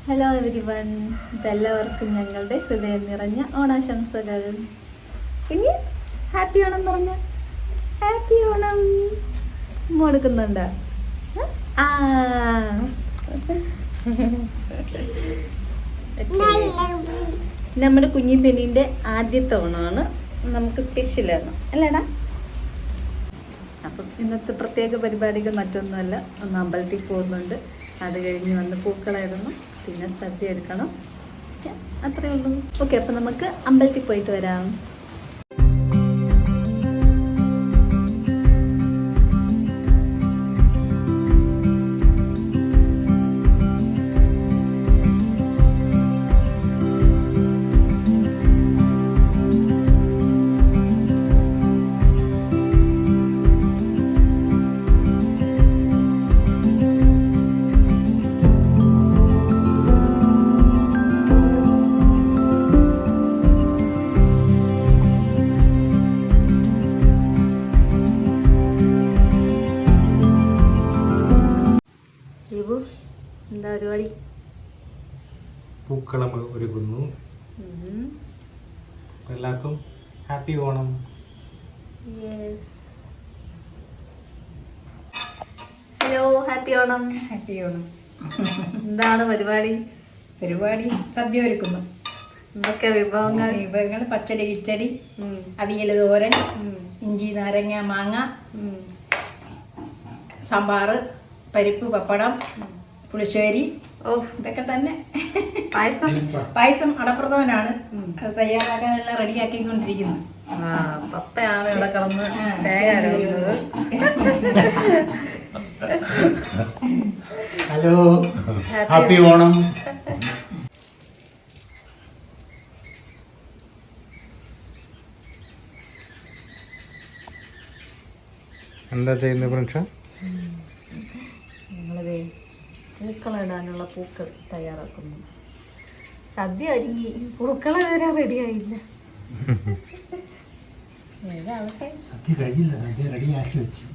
Hello everyone, ഇതെല്ലാവർക്കും ഞങ്ങളുടെ ഹൃദയം നിറഞ്ഞ ഓണാശംസകൾ. പിന്നെ ഹാപ്പി ഓണം പറഞ്ഞ ഹാപ്പി ഓണം കൊടുക്കുന്നുണ്ട്. നമ്മുടെ കുഞ്ഞി പെണ്ണിൻ്റെ ആദ്യത്തെ ഓണമാണ്, നമുക്ക് സ്പെഷ്യലാണ് അല്ലേടാ. അപ്പം ഇന്നത്തെ പ്രത്യേക പരിപാടികൾ മറ്റൊന്നുമല്ല, ഒന്ന് അമ്പലത്തിൽ പോകുന്നുണ്ട്, അത് കഴിഞ്ഞ് വന്ന് പൂക്കളയിടണം, പിന്നെ സദ്യ എടുക്കണം, അത്രയേ ഉള്ളൂ. ഓക്കെ, അപ്പം നമുക്ക് അമ്പലത്തിൽ പോയിട്ട് വരാം. എന്താ പരിപാടി? പൂക്കളം ഒരുക്കുന്നു. എല്ലാവർക്കും happy Onam. Hello, happy Onam. Happy Onam. എന്താണ് പരിപാടി? പരിപാടി സദ്യ ഒരുക്കുന്നു. എന്തൊക്കെ വിഭവങ്ങൾ? പച്ചടി, കിച്ചടി, അവിയൽ, തോരൻ, ഇഞ്ചി, നാരങ്ങ, മാങ്ങ, സാമ്പാർ, പരിപ്പ്, പപ്പടം, പുളിശ്ശേരി, ഇതൊക്കെ തന്നെ. പായസം അടപ്രഥമനാണ്, അത് തയ്യാറാക്കാൻ എല്ലാം റെഡിയാക്കിക്കൊണ്ടിരിക്കുന്നു. പപ്പയാണ് ഇവിടെ കിടന്ന് തേങ്ങ. Hello, happy Onam. എന്താ ചെയ്യുന്നത് പ്രിൻഷ? ഞങ്ങളിതേ പൂക്കളിടാനുള്ള പൂക്കൾ തയ്യാറാക്കുന്നു. സദ്യ ഒരുങ്ങി, പൂക്കൾ വരെ റെഡി ആയില്ല. സദ്യ കഴിഞ്ഞില്ല, സദ്യ റെഡിയാക്കി വെച്ചു.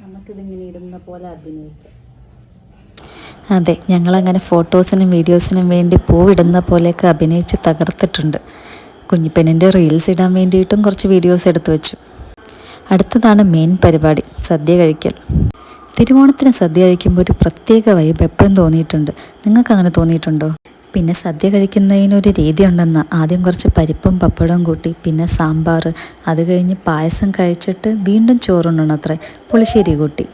നമുക്കിതിങ്ങനെ ഇടുന്ന പോലെ അഭിനയിക്കാം. അതെ, ഞങ്ങളങ്ങനെ ഫോട്ടോസിനും വീഡിയോസിനും വേണ്ടി പൂവിടുന്ന പോലെയൊക്കെ അഭിനയിച്ച് തകർത്തിട്ടുണ്ട്. കുഞ്ഞിപ്പെണ്ണിൻ്റെ റീൽസ് ഇടാൻ വേണ്ടിയിട്ടും കുറച്ച് വീഡിയോസ് എടുത്തു വെച്ചു. അടുത്തതാണ് മെയിൻ പരിപാടി, സദ്യ കഴിക്കൽ. തിരുവോണത്തിന് സദ്യ കഴിക്കുമ്പോൾ ഒരു പ്രത്യേക വൈബ് എപ്പോഴും തോന്നിയിട്ടുണ്ട്. നിങ്ങൾക്ക് അങ്ങനെ തോന്നിയിട്ടുണ്ടോ? പിന്നെ സദ്യ കഴിക്കുന്നതിനൊരു രീതി ഉണ്ടെന്ന്. ആദ്യം കുറച്ച് പരിപ്പും പപ്പടവും കൂട്ടി, പിന്നെ സാമ്പാർ, അത് കഴിഞ്ഞ് പായസം കഴിച്ചിട്ട് വീണ്ടും ചോറുണ്ടണം, അത്ര പുളിശ്ശേരി കൂട്ടി.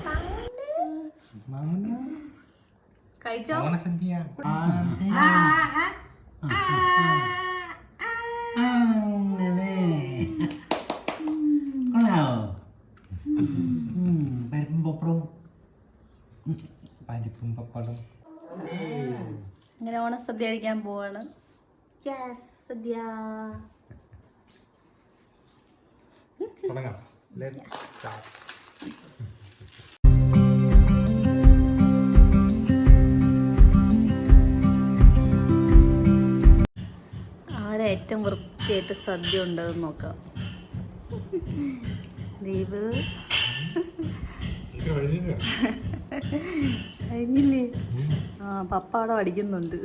പരിപ്പും പപ്പടം. അങ്ങനെ ഓണസദ്യ കഴിക്കാൻ പോവാണ്. സദ്യ തുടങ്ങാം. Let's start. ആരാ ഏറ്റവും വൃത്തിയായിട്ട് സദ്യ ഉണ്ടെന്ന് നോക്കാം. ദീപ് കഴിഞ്ഞില്ലേ? പപ്പ അവിടെ പഠിക്കുന്നുണ്ട്.